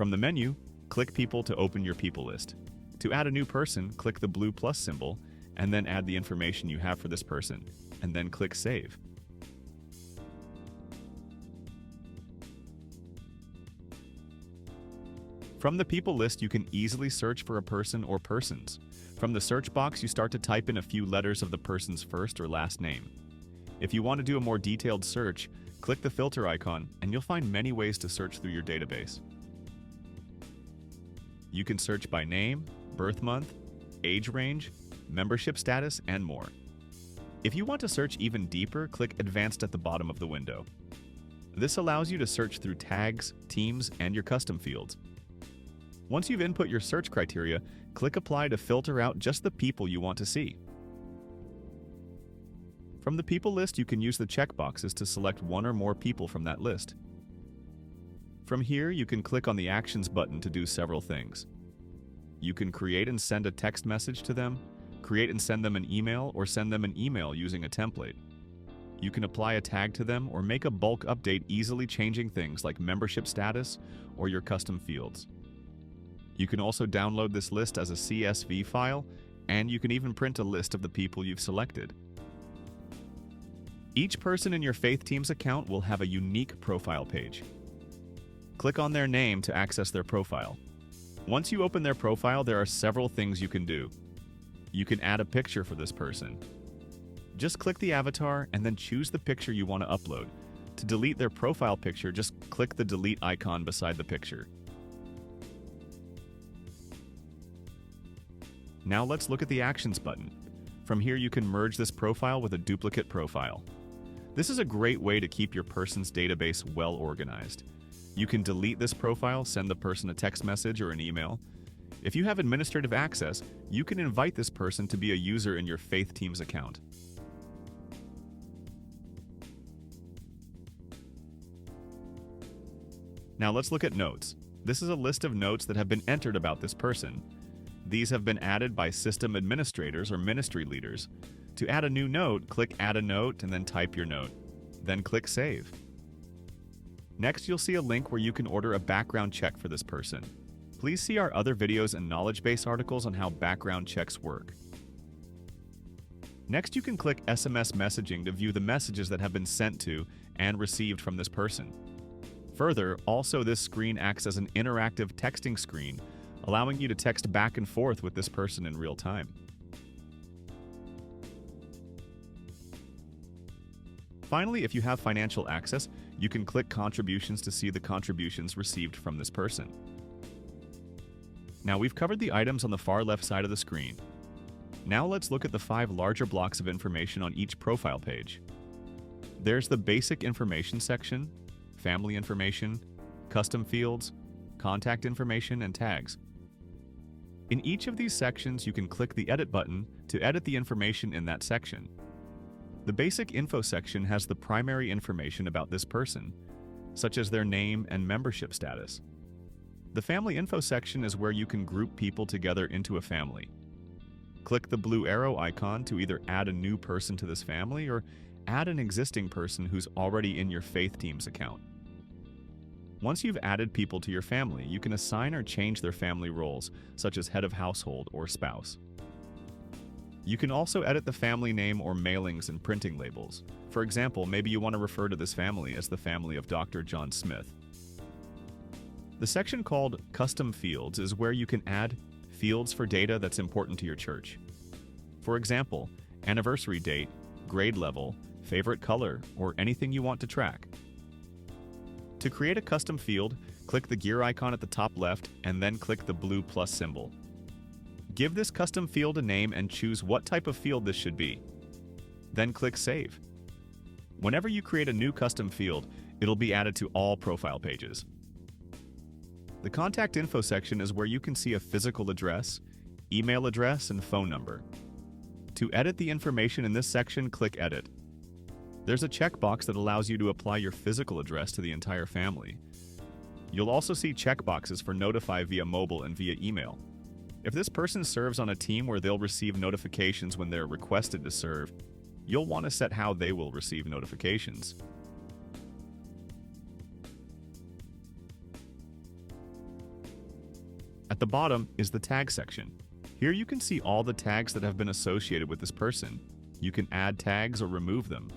From the menu, click People to open your people list. To add a new person, click the blue plus symbol, and then add the information you have for this person, and then click Save. From the people list, you can easily search for a person or persons. From the search box, you start to type in a few letters of the person's first or last name. If you want to do a more detailed search, click the filter icon, and you'll find many ways to search through your database. You can search by name, birth month, age range, membership status, and more. If you want to search even deeper, click Advanced at the bottom of the window. This allows you to search through tags, teams, and your custom fields. Once you've input your search criteria, click Apply to filter out just the people you want to see. From the people list, you can use the checkboxes to select one or more people from that list. From here, you can click on the Actions button to do several things. You can create and send a text message to them, create and send them an email, or send them an email using a template. You can apply a tag to them or make a bulk update, easily changing things like membership status or your custom fields. You can also download this list as a CSV file, and you can even print a list of the people you've selected. Each person in your Faith Teams account will have a unique profile page. Click on their name to access their profile. Once you open their profile, there are several things you can do. You can add a picture for this person. Just click the avatar and then choose the picture you want to upload. To delete their profile picture, just click the delete icon beside the picture. Now let's look at the Actions button. From here, you can merge this profile with a duplicate profile. This is a great way to keep your person's database well organized. You can delete this profile, send the person a text message or an email. If you have administrative access, you can invite this person to be a user in your Faith Teams account. Now let's look at notes. This is a list of notes that have been entered about this person. These have been added by system administrators or ministry leaders. To add a new note, click Add a Note and then type your note. Then click Save. Next, you'll see a link where you can order a background check for this person. Please see our other videos and knowledge base articles on how background checks work. Next, you can click SMS messaging to view the messages that have been sent to and received from this person. Further, also this screen acts as an interactive texting screen, allowing you to text back and forth with this person in real time. Finally, if you have financial access, you can click Contributions to see the contributions received from this person. Now we've covered the items on the far left side of the screen. Now let's look at the 5 larger blocks of information on each profile page. There's the basic information section, family information, custom fields, contact information, and tags. In each of these sections, you can click the Edit button to edit the information in that section. The basic info section has the primary information about this person, such as their name and membership status. The family info section is where you can group people together into a family. Click the blue arrow icon to either add a new person to this family or add an existing person who's already in your Faith Teams account. Once you've added people to your family, you can assign or change their family roles, such as head of household or spouse. You can also edit the family name or mailings and printing labels. For example, maybe you want to refer to this family as the family of Dr. John Smith. The section called Custom Fields is where you can add fields for data that's important to your church. For example, anniversary date, grade level, favorite color, or anything you want to track. To create a custom field, click the gear icon at the top left and then click the blue plus symbol. Give this custom field a name and choose what type of field this should be. Then click Save. Whenever you create a new custom field, it'll be added to all profile pages. The contact info section is where you can see a physical address, email address, and phone number. To edit the information in this section, click Edit. There's a checkbox that allows you to apply your physical address to the entire family. You'll also see checkboxes for notify via mobile and via email. If this person serves on a team where they'll receive notifications when they're requested to serve, you'll want to set how they will receive notifications. At the bottom is the tag section. Here you can see all the tags that have been associated with this person. You can add tags or remove them.